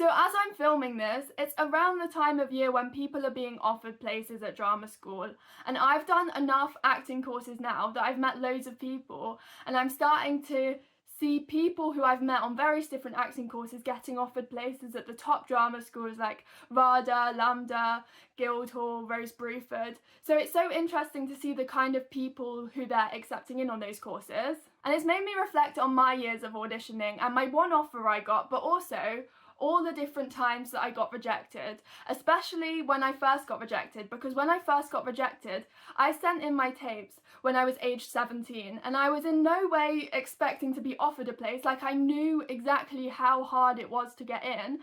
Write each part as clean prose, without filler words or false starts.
So as I'm filming this, it's around the time of year when people are being offered places at drama school, and I've done enough acting courses now that I've met loads of people, and I'm starting to see people who I've met on various different acting courses getting offered places at the top drama schools like RADA, LAMDA, Guildhall, Rose Bruford. So it's so interesting to see the kind of people who they're accepting in on those courses. And it's made me reflect on my years of auditioning and my one offer I got, but also all the different times that I got rejected, especially when I first got rejected, because when I first got rejected, I sent in my tapes when I was aged 17, and I was in no way expecting to be offered a place. Like, I knew exactly how hard it was to get in,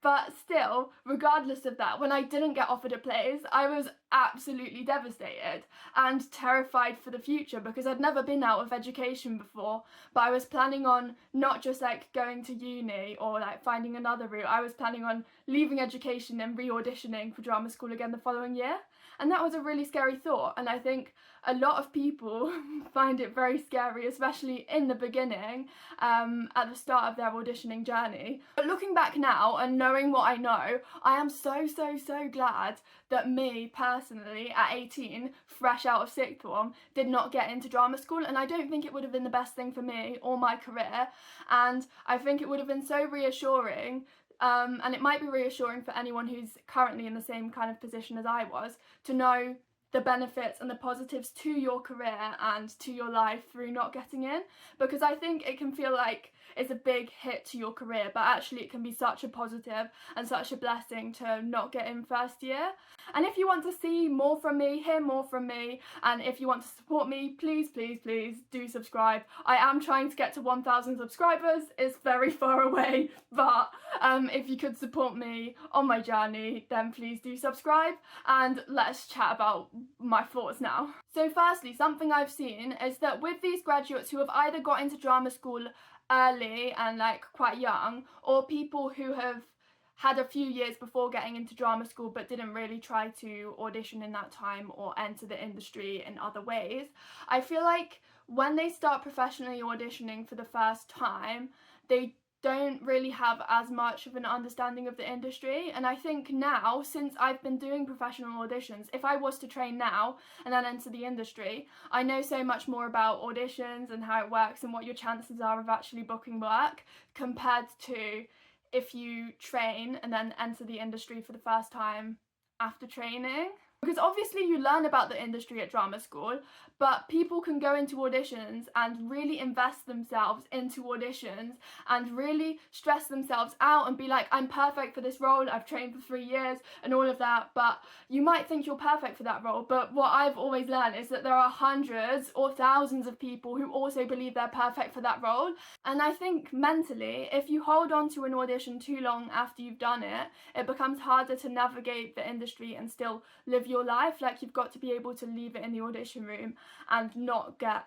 but still, regardless of that, when I didn't get offered a place, I was absolutely devastated and terrified for the future, because I'd never been out of education before, but I was planning on not just like going to uni or like finding another route. I was planning on leaving education and re-auditioning for drama school again the following year, and that was a really scary thought, and I think a lot of people find it very scary, especially in the beginning, at the start of their auditioning journey. But looking back now and knowing what I know, I am so glad that me personally at 18, fresh out of sixth form, did not get into drama school, and I don't think it would have been the best thing for me or my career, and I think it would have been so reassuring. And it might be reassuring for anyone who's currently in the same kind of position as I was, to know the benefits and the positives to your career and to your life through not getting in, because I think it can feel like it's a big hit to your career, but actually it can be such a positive and such a blessing to not get in first year. And if you want to see more from me, hear more from me, and if you want to support me, please do subscribe. I am trying to get to 1,000 subscribers. It's very far away, but if you could support me on my journey, then please do subscribe, and let's chat about my thoughts now. So firstly, something I've seen is that with these graduates who have either got into drama school early and like quite young, or people who have had a few years before getting into drama school but didn't really try to audition in that time or enter the industry in other ways, I feel like when they start professionally auditioning for the first time, they don't really have as much of an understanding of the industry. And I think now, since I've been doing professional auditions, if I was to train now and then enter the industry, I know so much more about auditions and how it works and what your chances are of actually booking work, compared to if you train and then enter the industry for the first time after training. Because obviously you learn about the industry at drama school, but people can go into auditions and really invest themselves into auditions and really stress themselves out and be like, I'm perfect for this role, I've trained for 3 years and all of that. But you might think you're perfect for that role, but what I've always learned is that there are hundreds or thousands of people who also believe they're perfect for that role. And I think mentally, if you hold on to an audition too long after you've done it, it becomes harder to navigate the industry and still live your life. Like, you've got to be able to leave it in the audition room and not get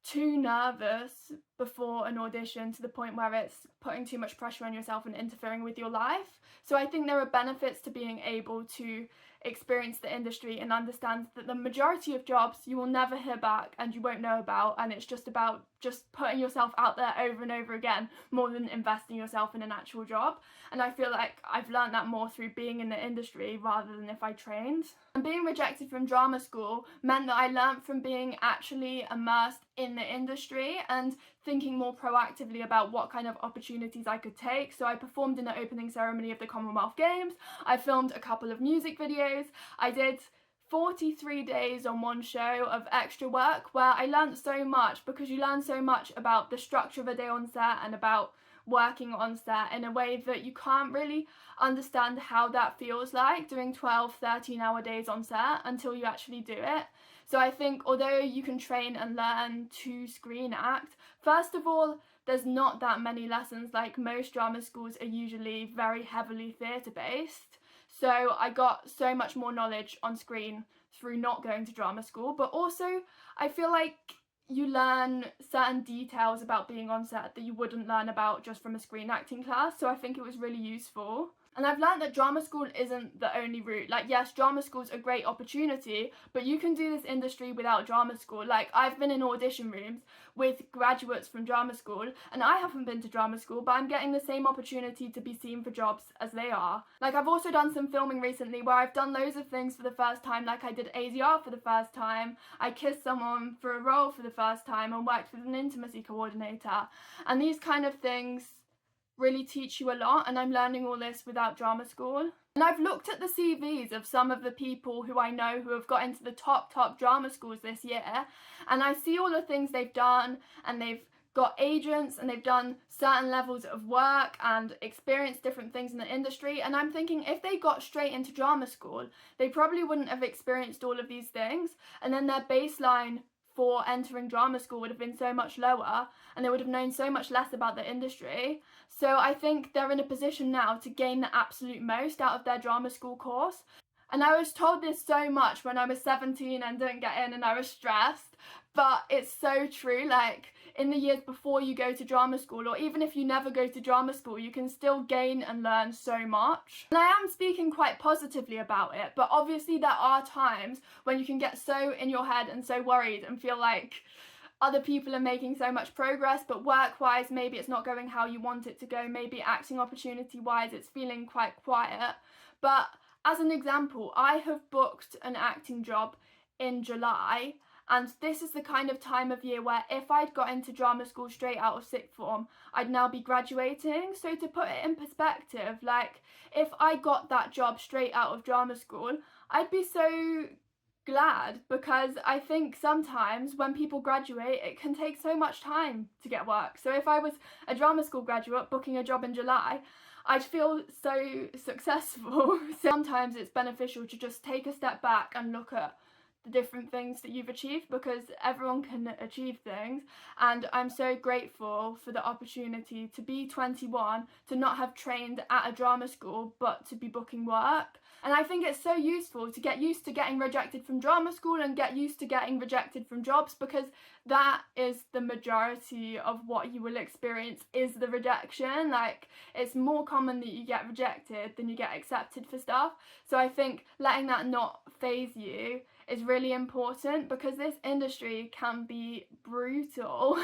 too nervous before an audition to the point where it's putting too much pressure on yourself and interfering with your life. So I think there are benefits to being able to experience the industry and understand that the majority of jobs you will never hear back and you won't know about, and it's just about just putting yourself out there over and over again more than investing yourself in an actual job. And I feel like I've learned that more through being in the industry rather than if I trained. And being rejected from drama school meant that I learned from being actually immersed in the industry and thinking more proactively about what kind of opportunities I could take. So I performed in the opening ceremony of the Commonwealth Games, I filmed a couple of music videos, I did 43 days on one show of extra work where I learned so much, because you learn so much about the structure of a day on set and about working on set in a way that you can't really understand how that feels like, doing 12-13 hour days on set, until you actually do it. So I think although you can train and learn to screen act, first of all, there's not that many lessons. Like, most drama schools are usually very heavily theatre based. So I got so much more knowledge on screen through not going to drama school, but also I feel like you learn certain details about being on set that you wouldn't learn about just from a screen acting class. So I think it was really useful. And I've learned that drama school isn't the only route. Like, yes, drama school's a great opportunity, but you can do this industry without drama school. Like, I've been in audition rooms with graduates from drama school, and I haven't been to drama school, but I'm getting the same opportunity to be seen for jobs as they are. Like, I've also done some filming recently where I've done loads of things for the first time. Like, I did ADR for the first time, I kissed someone for a role for the first time, and worked with an intimacy coordinator. And these kind of things really teach you a lot, and I'm learning all this without drama school. And I've looked at the CVs of some of the people who I know who have got into the top drama schools this year, and I see all the things they've done, and they've got agents, and they've done certain levels of work and experienced different things in the industry, and I'm thinking if they got straight into drama school, they probably wouldn't have experienced all of these things, and then their baseline for entering drama school would have been so much lower, and they would have known so much less about the industry. So I think they're in a position now to gain the absolute most out of their drama school course. And I was told this so much when I was 17 and didn't get in, and I was stressed, but it's so true. Like, in the years before you go to drama school, or even if you never go to drama school, you can still gain and learn so much. And I am speaking quite positively about it, but obviously there are times when you can get so in your head and so worried and feel like other people are making so much progress, but work-wise, maybe it's not going how you want it to go. Maybe acting opportunity-wise, it's feeling quite quiet. But as an example, I have booked an acting job in July, and this is the kind of time of year where if I'd got into drama school straight out of sixth form, I'd now be graduating. So to put it in perspective, like, if I got that job straight out of drama school, I'd be so glad, because I think sometimes when people graduate, it can take so much time to get work. So if I was a drama school graduate booking a job in July, I'd feel so successful. Sometimes it's beneficial to just take a step back and look at the different things that you've achieved, because everyone can achieve things, and I'm so grateful for the opportunity to be 21, to not have trained at a drama school, but to be booking work. And I think it's so useful to get used to getting rejected from drama school and get used to getting rejected from jobs, because that is the majority of what you will experience, is the rejection. Like, it's more common that you get rejected than you get accepted for stuff. So I think letting that not faze you is really important, because this industry can be brutal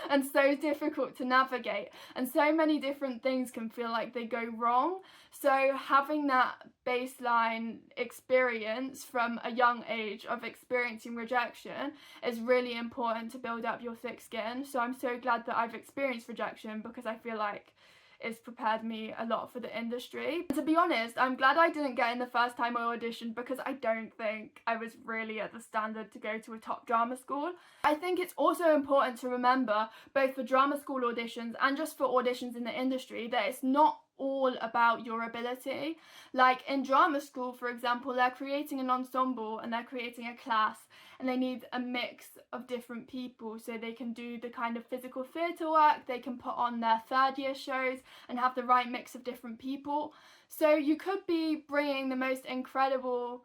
and so difficult to navigate, and so many different things can feel like they go wrong. So having that baseline experience from a young age of experiencing rejection is really important to build up your thick skin. So I'm so glad that I've experienced rejection, because I feel like it's prepared me a lot for the industry. And to be honest, I'm glad I didn't get in the first time I auditioned, because I don't think I was really at the standard to go to a top drama school. I think it's also important to remember, both for drama school auditions and just for auditions in the industry, that it's not all about your ability. Like, in drama school, for example, they're creating an ensemble and they're creating a class, and they need a mix of different people so they can do the kind of physical theatre work, they can put on their third year shows and have the right mix of different people. So you could be bringing the most incredible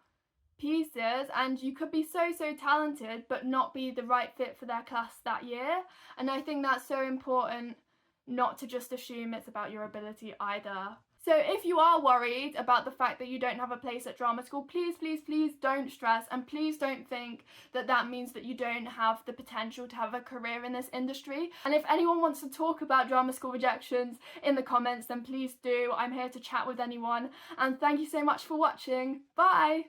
pieces, and you could be so talented but not be the right fit for their class that year. And I think that's so important, not to just assume it's about your ability either. So if you are worried about the fact that you don't have a place at drama school, please don't stress, and please don't think that that means that you don't have the potential to have a career in this industry. And if anyone wants to talk about drama school rejections in the comments, then please do. I'm here to chat with anyone, and thank you so much for watching. Bye!